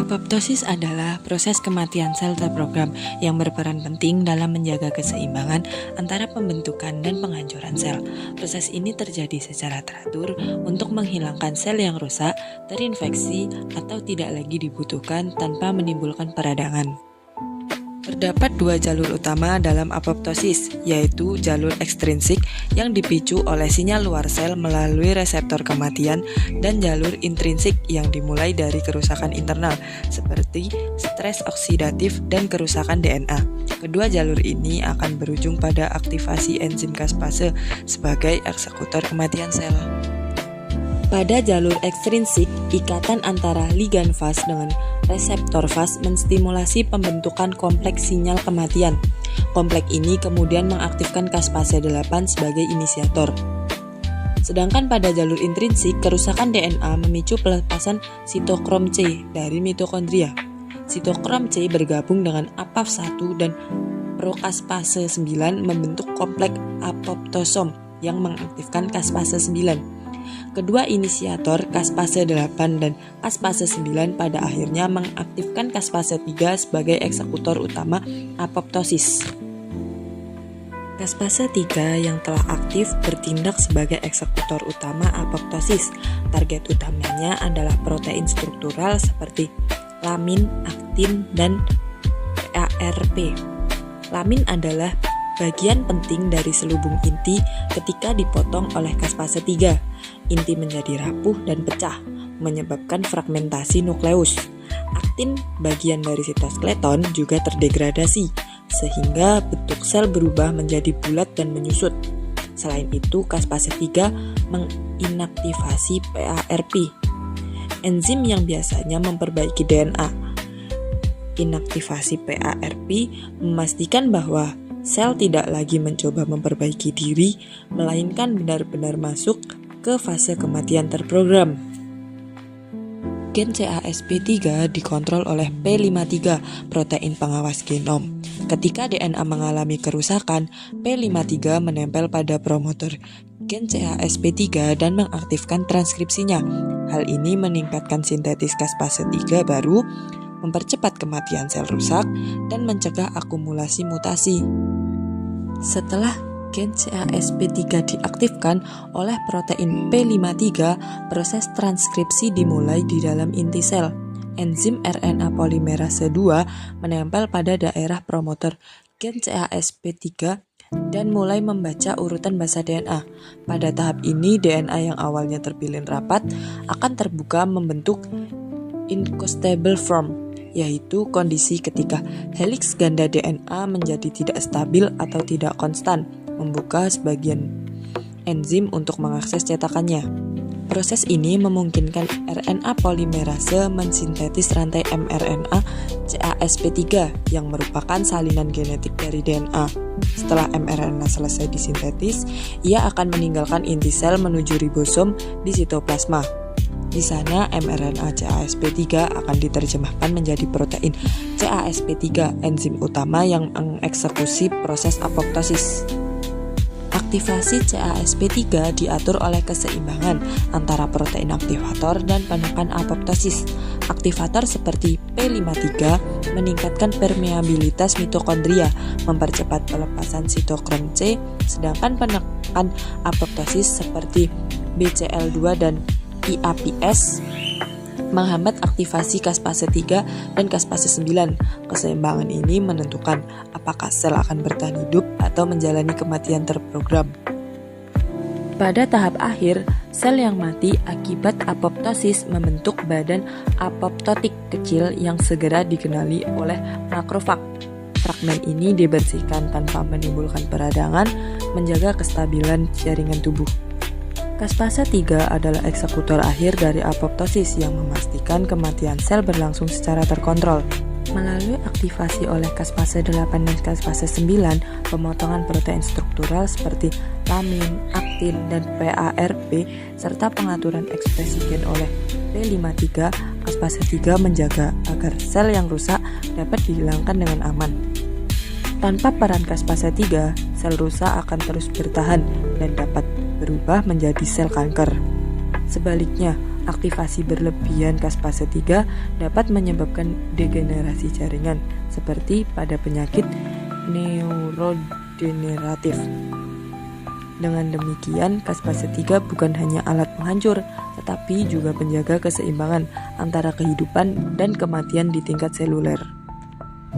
Apoptosis adalah proses kematian sel terprogram yang berperan penting dalam menjaga keseimbangan antara pembentukan dan penghancuran sel. Proses ini terjadi secara teratur untuk menghilangkan sel yang rusak, terinfeksi, atau tidak lagi dibutuhkan tanpa menimbulkan peradangan. Terdapat dua jalur utama dalam apoptosis, yaitu jalur ekstrinsik yang dipicu oleh sinyal luar sel melalui reseptor kematian dan jalur intrinsik yang dimulai dari kerusakan internal seperti stres oksidatif dan kerusakan DNA. Kedua jalur ini akan berujung pada aktivasi enzim caspase sebagai eksekutor kematian sel. Pada jalur ekstrinsik, ikatan antara ligan fas dengan reseptor fas menstimulasi pembentukan kompleks sinyal kematian. Kompleks ini kemudian mengaktifkan caspase 8 sebagai inisiator. Sedangkan pada jalur intrinsik, kerusakan DNA memicu pelepasan sitokrom C dari mitokondria. Sitokrom C bergabung dengan APAF1 dan procaspase 9 membentuk kompleks apoptosom yang mengaktifkan caspase 9. Kedua inisiator caspase 8 dan caspase 9 pada akhirnya mengaktifkan caspase 3 sebagai eksekutor utama apoptosis. Caspase 3 yang telah aktif bertindak sebagai eksekutor utama apoptosis. Target utamanya adalah protein struktural seperti lamin, aktin, dan PARP. Lamin adalah bagian penting dari selubung inti ketika dipotong oleh caspase 3. Inti menjadi rapuh dan pecah, menyebabkan fragmentasi nukleus. Aktin, bagian dari sitoskeleton, juga terdegradasi, sehingga bentuk sel berubah menjadi bulat dan menyusut. Selain itu, caspase 3 menginaktivasi PARP, enzim yang biasanya memperbaiki DNA. Inaktivasi PARP memastikan bahwa sel tidak lagi mencoba memperbaiki diri, melainkan benar-benar masuk ke fase kematian terprogram. Gen CASP3 dikontrol oleh P53, protein pengawas genom. Ketika DNA mengalami kerusakan, P53 menempel pada promotor gen CASP3 dan mengaktifkan transkripsinya. Hal ini meningkatkan sintetis caspase 3 baru, mempercepat kematian sel rusak, dan mencegah akumulasi mutasi. Setelah gen CASP3 diaktifkan oleh protein P53, proses transkripsi dimulai di dalam inti sel. Enzim RNA polimerase 2 menempel pada daerah promotor gen CASP3 dan mulai membaca urutan basa DNA. Pada tahap ini, DNA yang awalnya terpilin rapat akan terbuka membentuk incostable form, yaitu kondisi ketika heliks ganda DNA menjadi tidak stabil atau tidak konstan, membuka sebagian enzim untuk mengakses cetakannya. Proses ini memungkinkan RNA polimerase mensintetis rantai mRNA CASP3 yang merupakan salinan genetik dari DNA. Setelah mRNA selesai disintetis, ia akan meninggalkan inti sel menuju ribosom di sitoplasma. Di sana, mRNA CASP3 akan diterjemahkan menjadi protein CASP3, enzim utama yang mengeksekusi proses apoptosis. Aktivasi CASP3 diatur oleh keseimbangan antara protein aktivator dan penekan apoptosis. Aktivator seperti P53 meningkatkan permeabilitas mitokondria, mempercepat pelepasan sitokrom C, sedangkan penekan apoptosis seperti BCL2 dan IAPS menghambat aktivasi caspase 3 dan caspase 9. Keseimbangan ini menentukan apakah sel akan bertahan hidup atau menjalani kematian terprogram. Pada tahap akhir, sel yang mati akibat apoptosis membentuk badan apoptotik kecil yang segera dikenali oleh makrofag. Fragmen ini dibersihkan tanpa menimbulkan peradangan, menjaga kestabilan jaringan tubuh. Caspase 3 adalah eksekutor akhir dari apoptosis yang memastikan kematian sel berlangsung secara terkontrol. Melalui aktivasi oleh caspase 8 dan caspase 9, pemotongan protein struktural seperti lamin, aktin, dan PARP, serta pengaturan ekspresi gen oleh P53, caspase 3 menjaga agar sel yang rusak dapat dihilangkan dengan aman. Tanpa peran caspase 3, sel rusak akan terus bertahan dan dapat berubah menjadi sel kanker. Sebaliknya, Aktivasi berlebihan caspase 3 dapat menyebabkan degenerasi jaringan, seperti pada penyakit neurodegeneratif. Dengan demikian, caspase 3 bukan hanya alat penghancur, tetapi juga penjaga keseimbangan antara kehidupan dan kematian di tingkat seluler.